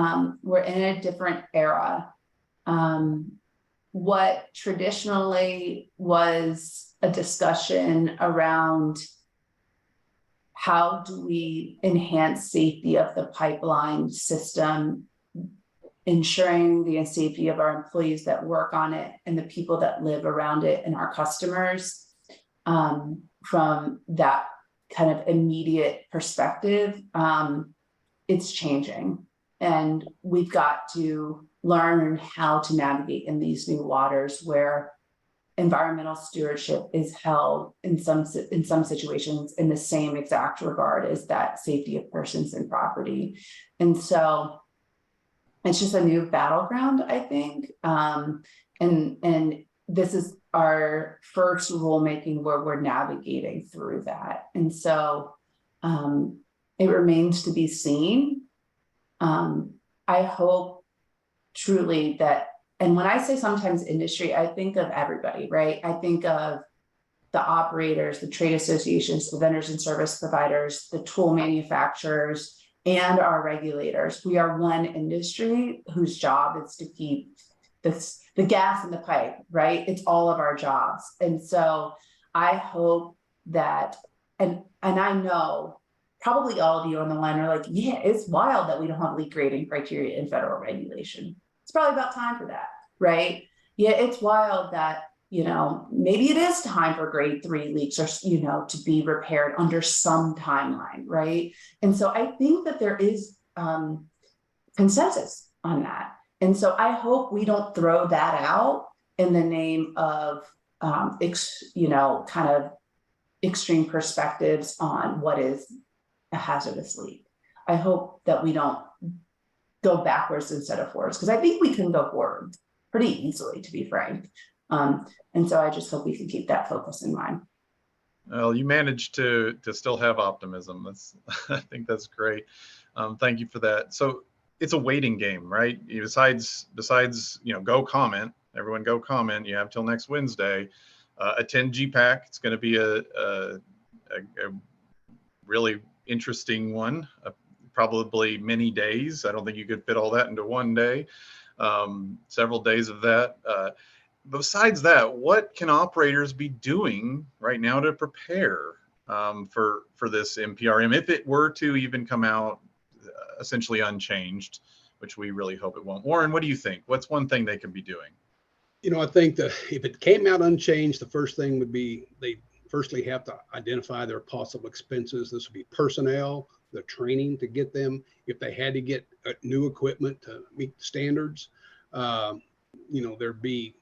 We're in a different era. What traditionally was a discussion around how do we enhance safety of the pipeline system, ensuring the safety of our employees that work on it and the people that live around it and our customers, from that kind of immediate perspective, it's changing. And we've got to learn how to navigate in these new waters where environmental stewardship is held in some situations in the same exact regard as that safety of persons and property. And so it's just a new battleground, I think. And this is our first rulemaking where we're navigating through that. And so it remains to be seen. I hope truly that, and when I say sometimes industry, I think of everybody, right? I think of the operators, the trade associations, the vendors and service providers, the tool manufacturers, and our regulators. We are one industry whose job is to keep the gas in the pipe, right? It's all of our jobs. And so I hope that, and I know probably all of you on the line are like, yeah, it's wild that we don't have leak rating criteria in federal regulation. It's probably about time for that, right? Yeah, it's wild that, maybe it is time for grade 3 leaks or, to be repaired under some timeline, right? And so I think that there is consensus on that. And so I hope we don't throw that out in the name of, kind of extreme perspectives on what is a hazardous leak. I hope that we don't go backwards instead of forwards, because I think we can go forward pretty easily, to be frank. And so I just hope we can keep that focus in mind. Well, you managed to still have optimism. That's I think that's great. Thank you for that. So it's a waiting game, right? Besides, go comment. Everyone go comment. You have till next Wednesday. Attend GPAC. It's going to be a really interesting one. Probably many days. I don't think you could fit all that into one day. Several days of that. Besides that, what can operators be doing right now to prepare for this NPRM, if it were to even come out essentially unchanged, which we really hope it won't? Warren, what do you think? What's one thing they could be doing? I think that if it came out unchanged, the first thing would be they firstly have to identify their possible expenses. This would be personnel, the training to get them, if they had to get new equipment to meet the standards. There'd be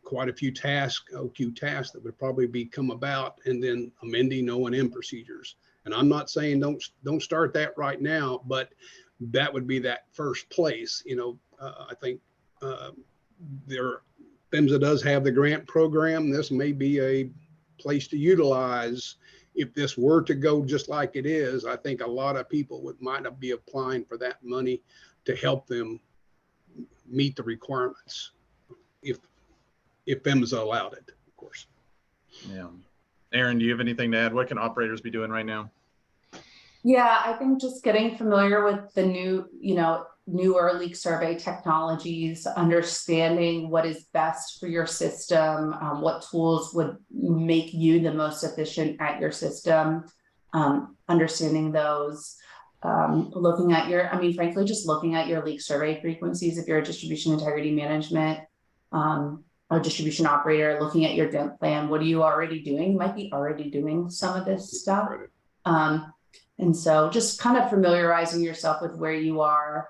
quite a few OQ tasks that would probably come about, and then amending O&M procedures. And I'm not saying don't start that right now, but that would be that first place. I think PHMSA does have the grant program. This may be a place to utilize. If this were to go just like it is, I think a lot of people might not be applying for that money to help them meet the requirements. If PHMSA allowed it, of course. Yeah. Erin, do you have anything to add? What can operators be doing right now? Yeah, I think just getting familiar with the newer leak survey technologies, understanding what is best for your system, what tools would make you the most efficient at your system, understanding those, looking at frankly, just looking at your leak survey frequencies. If you're a distribution integrity management or distribution operator, looking at your DIMP plan, what are you already doing? You might be already doing some of this stuff. And so just kind of familiarizing yourself with where you are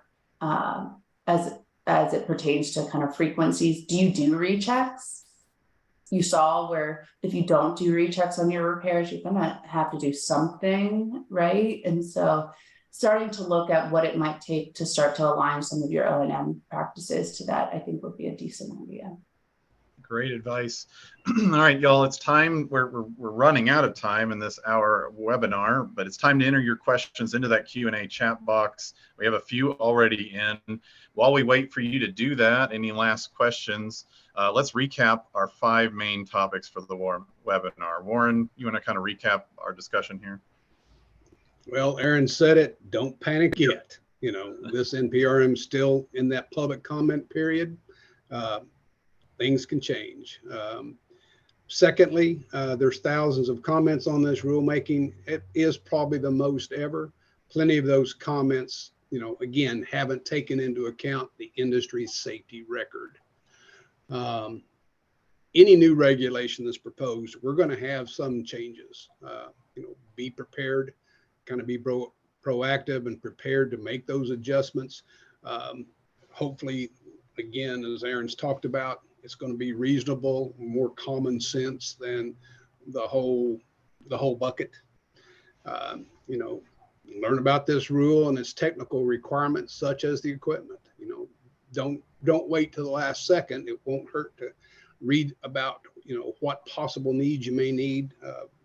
as it pertains to kind of frequencies. Do you do rechecks? You saw where if you don't do rechecks on your repairs, you're gonna have to do something, right? And so starting to look at what it might take to start to align some of your O&M practices to that, I think would be a decent idea. Great advice. All right, y'all, it's time. We're running out of time in this hour webinar, but it's time to enter your questions into that Q&A chat box. We have a few already in. While we wait for you to do that, any last questions, let's recap our 5 main topics for the webinar. Warren, you want to kind of recap our discussion here? Well, Erin said it, don't panic yet. This NPRM is still in that public comment period. Things can change. Secondly, there's thousands of comments on this rulemaking. It is probably the most ever. Plenty of those comments, again, haven't taken into account the industry's safety record. Any new regulation that's proposed, we're going to have some changes. Be prepared, kind of be proactive and prepared to make those adjustments. Hopefully, again, as Erin's talked about, it's going to be reasonable, more common sense than the whole bucket. Learn about this rule and its technical requirements, such as the equipment. Don't wait till the last second. It won't hurt to read about what possible needs you may need.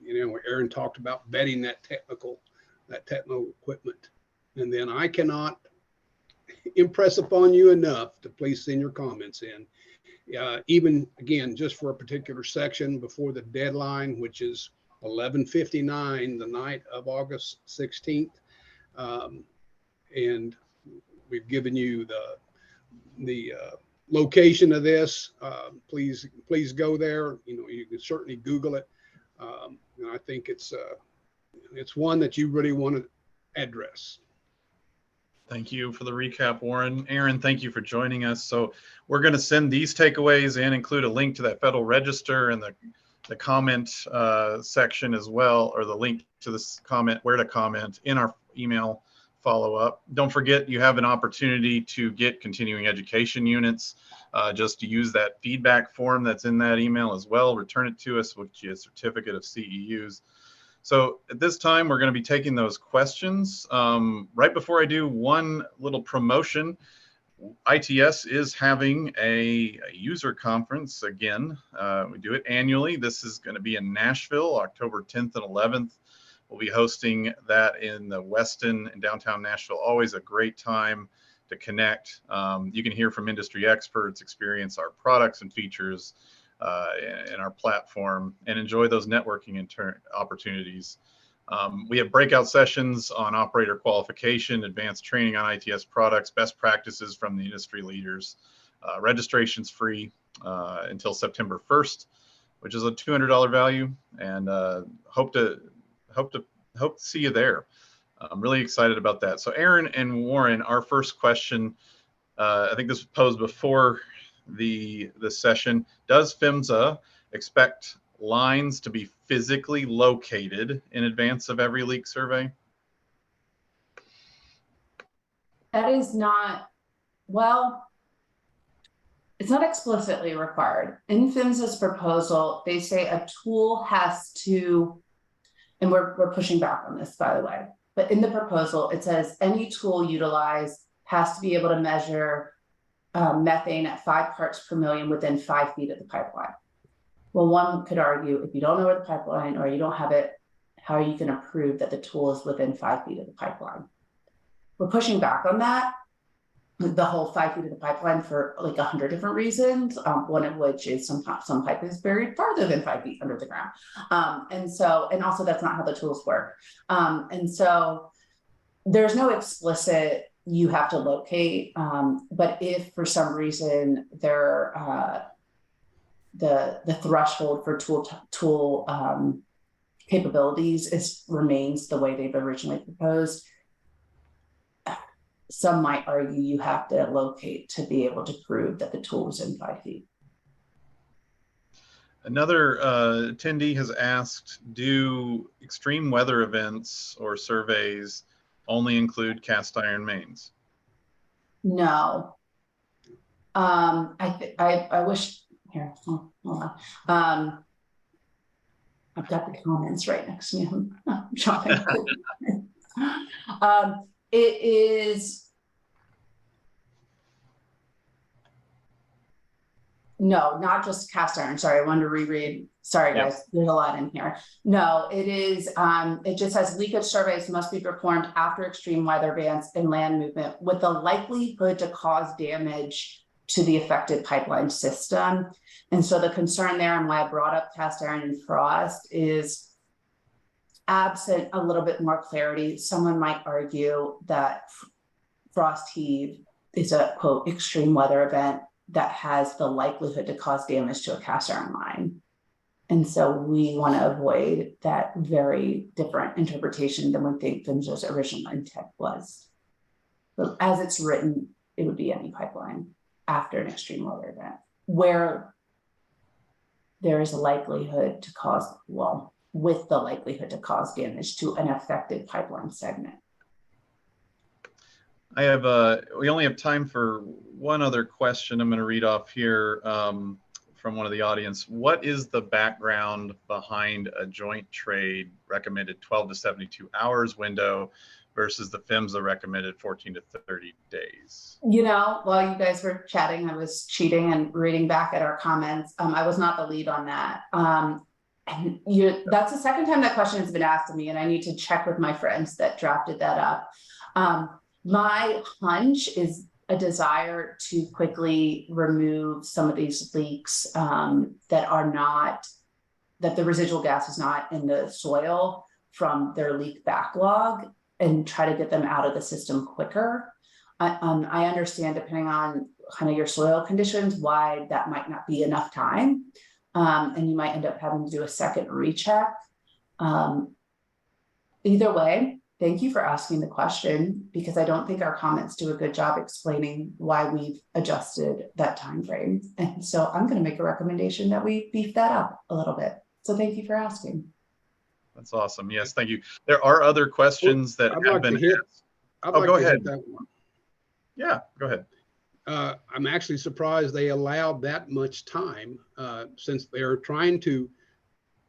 Erin talked about vetting that technical equipment, and then I cannot impress upon you enough to please send your comments in. Even again, just for a particular section before the deadline, which is 11:59 the night of August 16th. And we've given you the location of this. Please go there. You can certainly Google it. And I think it's one that you really want to address. Thank you for the recap, Warren. Erin, thank you for joining us. So we're going to send these takeaways and include a link to that Federal Register and the comment section as well, or the link to this comment, where to comment, in our email follow-up. Don't forget, you have an opportunity to get continuing education units. Just to use that feedback form that's in that email as well. Return it to us with a certificate of CEUs. So at this time, we're going to be taking those questions. Right before I do, one little promotion. ITS is having a user conference again. We do it annually. This is going to be in Nashville, October 10th and 11th. We'll be hosting that in the Westin in downtown Nashville. Always a great time to connect. You can hear from industry experts, experience our products and features in our platform, and enjoy those networking opportunities. We have breakout sessions on operator qualification, advanced training on ITS products, best practices from the industry leaders. Registration's free until September 1st, which is a $200 value, and hope to see you there. I'm really excited about that. So Erin and Warren, our first question, I think this was posed before the session. Does PHMSA expect lines to be physically located in advance of every leak survey? That is not, well, it's not explicitly required. In PHMSA's proposal, they say a tool has to, and we're pushing back on this, by the way, but in the proposal, it says any tool utilized has to be able to measure methane at 5 parts per million within 5 feet of the pipeline. Well, one could argue if you don't know where the pipeline or you don't have it, how are you going to prove that the tool is within 5 feet of the pipeline? We're pushing back on that, the whole 5 feet of the pipeline, for like 100 different reasons. One of which is some pipe is buried farther than 5 feet under the ground. And also that's not how the tools work. And so there's no explicit you have to locate, but if for some reason the threshold for tool capabilities remains the way they've originally proposed, some might argue you have to locate to be able to prove that the tool was in 5 feet. Another attendee has asked, do extreme weather events or surveys only include cast iron mains? No. I wish, here, hold on. I've got the comments right next to me. I'm shopping. It is, no, not just cast iron. Sorry, I wanted to reread. Sorry, guys, yep. There's a lot in here. No, it is, it just says leakage surveys must be performed after extreme weather events and land movement with the likelihood to cause damage to the affected pipeline system. And so the concern there, and why I brought up cast iron and frost, is absent a little bit more clarity. Someone might argue that frost heave is a, quote, extreme weather event that has the likelihood to cause damage to a cast iron line. And so we want to avoid that very different interpretation than we think PHMSA's original intent was. But as it's written, it would be any pipeline after an extreme weather event where there is a likelihood to cause, well, with the likelihood to cause damage to an affected pipeline segment. I have we only have time for one other question. I'm going to read off here from one of the audience. What is the background behind a joint trade recommended 12 to 72 hours window versus the PHMSA recommended 14 to 30 days? You know, while you guys were chatting, I was cheating and reading back at our comments. I was not the lead on that. And that's the second time that question has been asked of me, and I need to check with my friends that drafted that up. My hunch is a desire to quickly remove some of these leaks that the residual gas is not in the soil from their leak backlog, and try to get them out of the system quicker. I understand, depending on kind of your soil conditions, why that might not be enough time. And you might end up having to do a second recheck. Either way, thank you for asking the question, because I don't think our comments do a good job explaining why we've adjusted that time frame. And so I'm going to make a recommendation that we beef that up a little bit. So thank you for asking. That's awesome. Yes, thank you. There are other questions that have been asked. Go ahead. That one. Yeah, go ahead. I'm actually surprised they allowed that much time, since they're trying to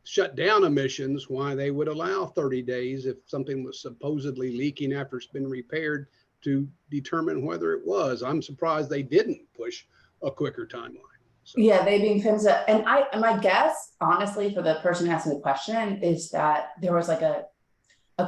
shut down emissions. Why they would allow 30 days if something was supposedly leaking after it's been repaired. to determine whether it was. I'm surprised they didn't push a quicker timeline. So. Yeah, they being PHMSA, and my guess, honestly, for the person asking the question, is that there was like a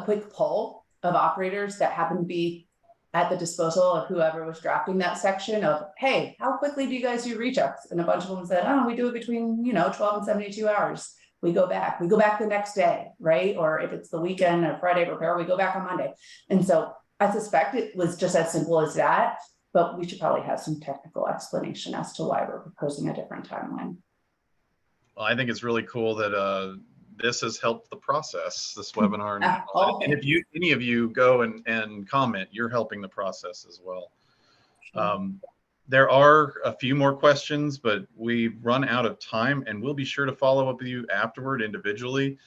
quick poll of operators that happened to be at the disposal of whoever was drafting that section of, hey, how quickly do you guys do reach outs? And a bunch of them said, oh, we do it between 12 and 72 hours. We go back the next day, right? Or if it's the weekend or Friday repair, we go back on Monday. And so I suspect it was just as simple as that, but we should probably have some technical explanation as to why we're proposing a different timeline. Well, I think it's really cool that this has helped the process, this webinar. And if any of you go and comment, you're helping the process as well. There are a few more questions, but we've run out of time, and we'll be sure to follow up with you afterward individually.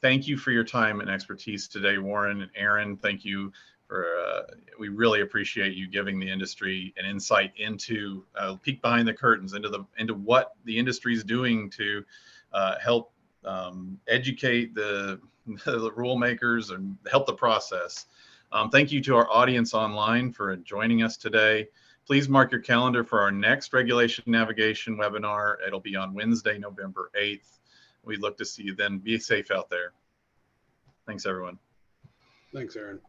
Thank you for your time and expertise today, Warren and Erin. Thank you for, we really appreciate you giving the industry an insight into, peek behind the curtains into what the industry is doing to help educate the rule makers and help the process. Thank you to our audience online for joining us today. Please mark your calendar for our next regulation navigation webinar. It'll be on Wednesday, November 8th. We look to see you then. Be safe out there. Thanks, everyone. Thanks, Erin.